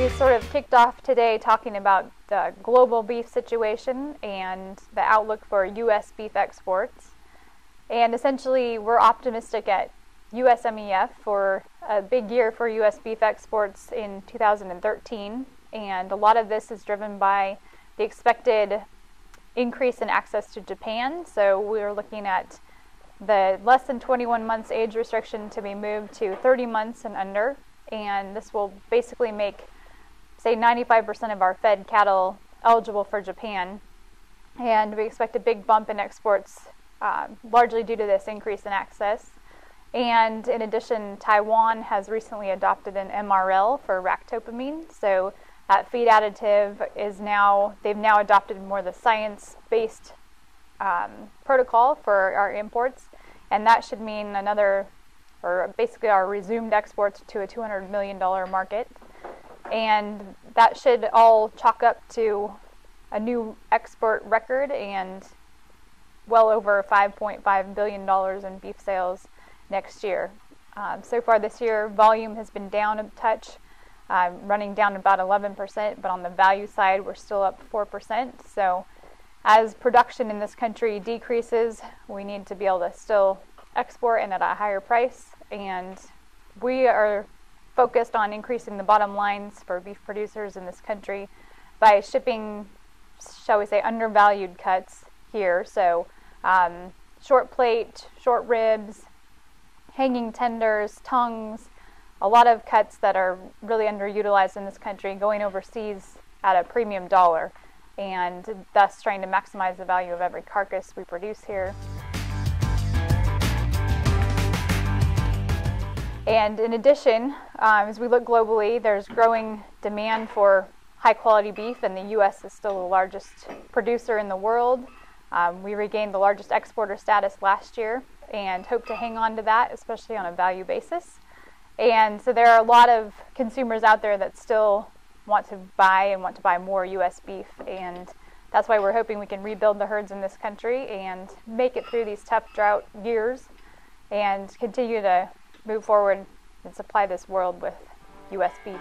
We sort of kicked off today talking about the global beef situation and the outlook for U.S. beef exports. And essentially, we're optimistic at USMEF for a big year for U.S. beef exports in 2013. And a lot of this is driven by the expected increase in access to Japan. So we're looking at the less than 21 months age restriction to be moved to 30 months and under. And this will basically make, say, 95% of our fed cattle eligible for Japan. And we expect a big bump in exports, largely due to this increase in access. And in addition, Taiwan has recently adopted an MRL for ractopamine. So that feed additive is now, they've now adopted more the science-based protocol for our imports. And that should mean another, or basically our resumed exports to a $200 million market. And that should all chalk up to a new export record and well over $5.5 billion in beef sales next year. So far this year, volume has been down a touch, running down about 11%, but on the value side, we're still up 4%. So as production in this country decreases, we need to be able to still export and at a higher price. And we are focused on increasing the bottom lines for beef producers in this country by shipping, shall we say, undervalued cuts here. So short plate, short ribs, hanging tenders, tongues, a lot of cuts that are really underutilized in this country going overseas at a premium dollar, and thus trying to maximize the value of every carcass we produce here. And in addition, as we look globally, there's growing demand for high-quality beef, and the U.S. is still the largest producer in the world. We regained the largest exporter status last year and hope to hang on to that, especially on a value basis. And so there are a lot of consumers out there that still want to buy more U.S. beef, and that's why we're hoping we can rebuild the herds in this country and make it through these tough drought years and continue to move forward and supply this world with U.S. beef.